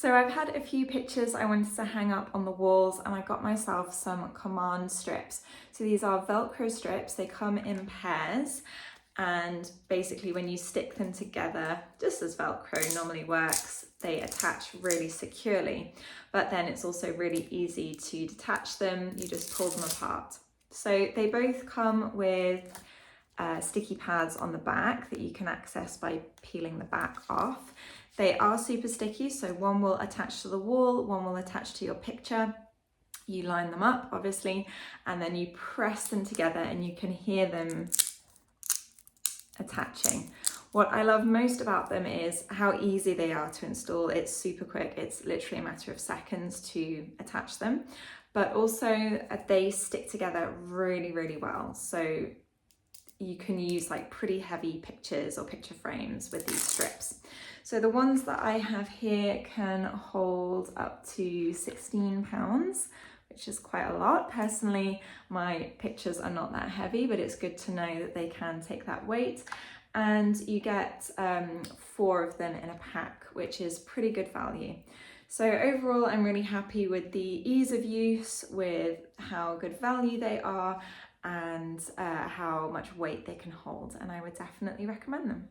So I've had a few pictures I wanted to hang up on the walls, and I got myself some command strips. So these are Velcro strips, they come in pairs, and basically when you stick them together, just as Velcro normally works, they attach really securely, but then it's also really easy to detach them. You just pull them apart. So they both come with sticky pads on the back that you can access by peeling the back off. They are super sticky, so one will attach to the wall, one will attach to your picture. You line them up, obviously, and then you press them together and you can hear them attaching. What I love most about them is how easy they are to install. It's super quick. It's literally a matter of seconds to attach them, but also they stick together really, really well. So you can use like pretty heavy pictures or picture frames with these strips. So the ones that I have here can hold up to 16 pounds, which is quite a lot. Personally, my pictures are not that heavy, but it's good to know that they can take that weight. And you get 4 of them in a pack, which is pretty good value. So overall, I'm really happy with the ease of use, with how good value they are, and how much weight they can hold, and I would definitely recommend them.